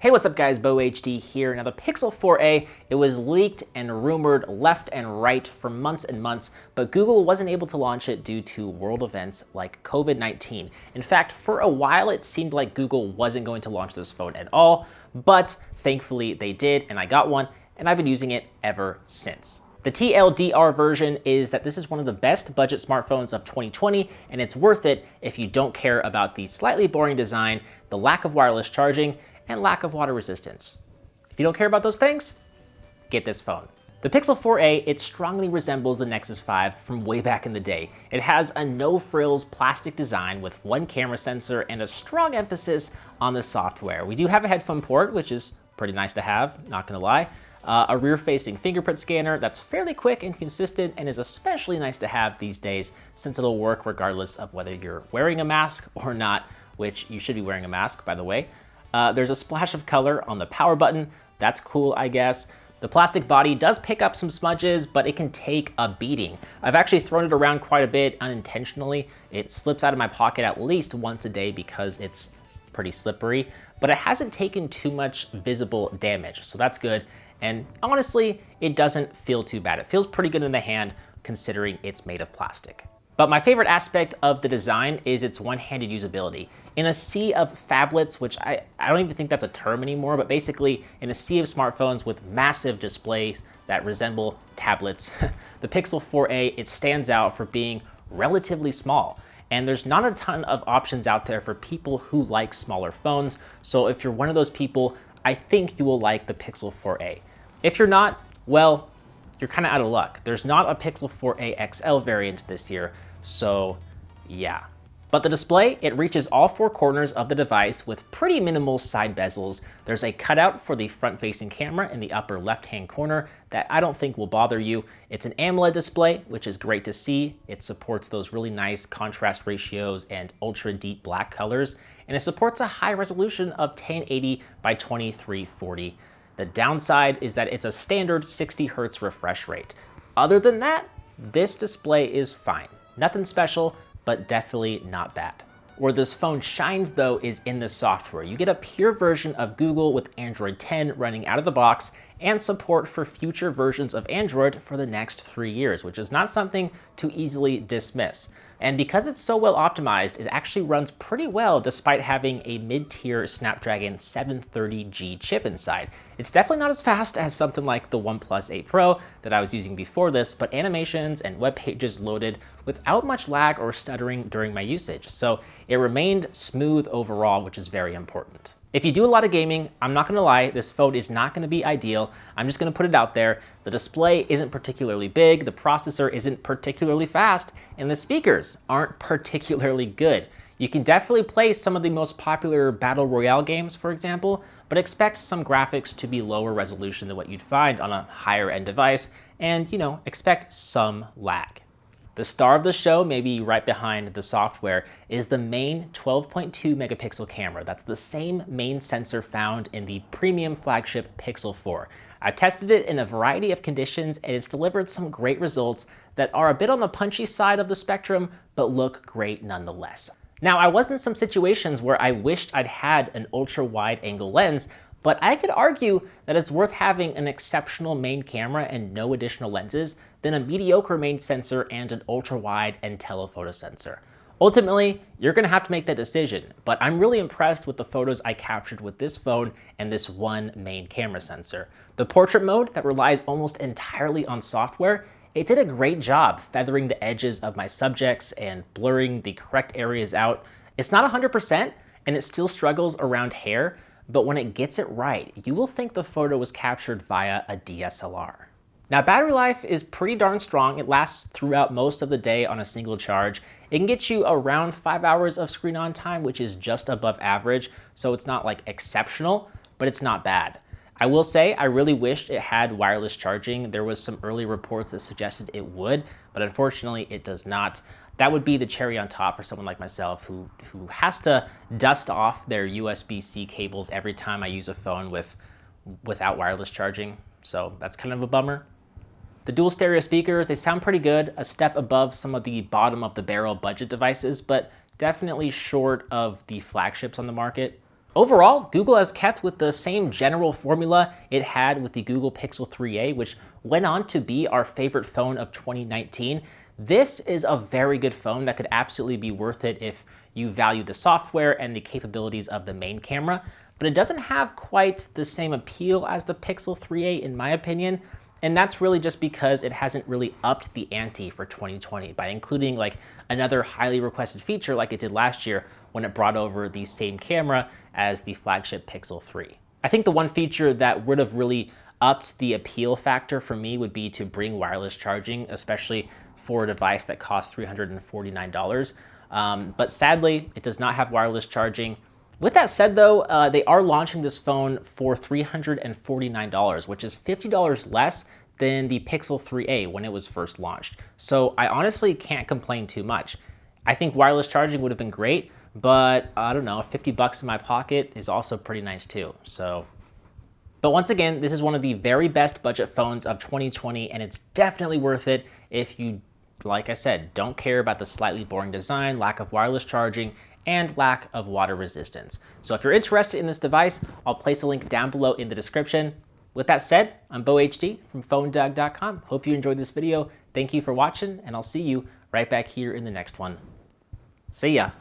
Hey, what's up guys, BoHD here. Now the Pixel 4a, it was leaked and rumored left and right for months and months, but Google wasn't able to launch it due to world events like COVID-19. In fact, for a while it seemed like Google wasn't going to launch this phone at all, but thankfully they did, and I got one, and I've been using it ever since. The TLDR version is that this is one of the best budget smartphones of 2020, and it's worth it if you don't care about the slightly boring design, the lack of wireless charging, and lack of water resistance. If you don't care about those things, get this phone. The Pixel 4a, it strongly resembles the Nexus 5 from way back in the day. It has a no-frills plastic design with one camera sensor and a strong emphasis on the software. We do have a headphone port, which is pretty nice to have, not gonna lie. A rear-facing fingerprint scanner that's fairly quick and consistent and is especially nice to have these days since it'll work regardless of whether you're wearing a mask or not, which you should be wearing a mask, by the way. There's a splash of color on the power button. That's cool, I guess. The plastic body does pick up some smudges, but it can take a beating. I've actually thrown it around quite a bit unintentionally. It slips out of my pocket at least once a day because it's pretty slippery, but it hasn't taken too much visible damage, so that's good. And honestly, it doesn't feel too bad. It feels pretty good in the hand considering it's made of plastic. But my favorite aspect of the design is its one-handed usability. In a sea of phablets, which I don't even think that's a term anymore, but basically in a sea of smartphones with massive displays that resemble tablets, the Pixel 4a, it stands out for being relatively small. And there's not a ton of options out there for people who like smaller phones. So if you're one of those people, I think you will like the Pixel 4a. If you're not, well, you're kind of out of luck. There's not a Pixel 4a XL variant this year, so yeah. But the display, it reaches all four corners of the device with pretty minimal side bezels. There's a cutout for the front-facing camera in the upper left-hand corner that I don't think will bother you. It's an AMOLED display, which is great to see. It supports those really nice contrast ratios and ultra deep black colors, and it supports a high resolution of 1080 by 2340. The downside is that it's a standard 60 Hz refresh rate. Other than that, this display is fine. Nothing special, but definitely not bad. Where this phone shines though is in the software. You get a pure version of Google with Android 10 running out of the box and support for future versions of Android for the next 3 years, which is not something to easily dismiss. And because it's so well optimized, it actually runs pretty well despite having a mid-tier Snapdragon 730G chip inside. It's definitely not as fast as something like the OnePlus 8 Pro that I was using before this, but animations and web pages loaded without much lag or stuttering during my usage. So it remained smooth overall, which is very important. If you do a lot of gaming, I'm not gonna lie, this phone is not gonna be ideal. I'm just gonna put it out there. The display isn't particularly big, the processor isn't particularly fast, and the speakers aren't particularly good. You can definitely play some of the most popular Battle Royale games, for example, but expect some graphics to be lower resolution than what you'd find on a higher end device, and expect some lag. The star of the show, maybe right behind the software, is the main 12.2 megapixel camera. That's the same main sensor found in the premium flagship Pixel 4. I've tested it in a variety of conditions and it's delivered some great results that are a bit on the punchy side of the spectrum, but look great nonetheless. Now, I was in some situations where I wished I'd had an ultra wide angle lens, but I could argue that it's worth having an exceptional main camera and no additional lenses than a mediocre main sensor and an ultra-wide and telephoto sensor. Ultimately, you're gonna have to make that decision, but I'm really impressed with the photos I captured with this phone and this one main camera sensor. The portrait mode that relies almost entirely on software, it did a great job feathering the edges of my subjects and blurring the correct areas out. It's not 100% and it still struggles around hair, but when it gets it right, you will think the photo was captured via a DSLR. Now, battery life is pretty darn strong. It lasts throughout most of the day on a single charge. It can get you around 5 hours of screen on time, which is just above average, so it's not like exceptional, but it's not bad. I will say, I really wished it had wireless charging. There was some early reports that suggested it would, but unfortunately it does not. That would be the cherry on top for someone like myself who has to dust off their USB-C cables every time I use a phone without wireless charging. So that's kind of a bummer. The dual stereo speakers, they sound pretty good, a step above some of the bottom of the barrel budget devices, but definitely short of the flagships on the market. Overall, Google has kept with the same general formula it had with the Google Pixel 3a, which went on to be our favorite phone of 2019. This is a very good phone that could absolutely be worth it if you value the software and the capabilities of the main camera, but it doesn't have quite the same appeal as the Pixel 3a in my opinion. And that's really just because it hasn't really upped the ante for 2020 by including like another highly requested feature like it did last year when it brought over the same camera as the flagship Pixel 3. I think the one feature that would have really upped the appeal factor for me would be to bring wireless charging, especially for a device that costs $349. But sadly, it does not have wireless charging. With that said though, they are launching this phone for $349, which is $50 less than the Pixel 3a when it was first launched. So I honestly can't complain too much. I think wireless charging would have been great, but I don't know, 50 bucks in my pocket is also pretty nice too. But once again, this is one of the very best budget phones of 2020, and it's definitely worth it if you, like I said, don't care about the slightly boring design, lack of wireless charging, and lack of water resistance. So if you're interested in this device, I'll place a link down below in the description. With that said, I'm Beau HD from PhoneDoug.com. Hope you enjoyed this video. Thank you for watching, and I'll see you right back here in the next one. See ya.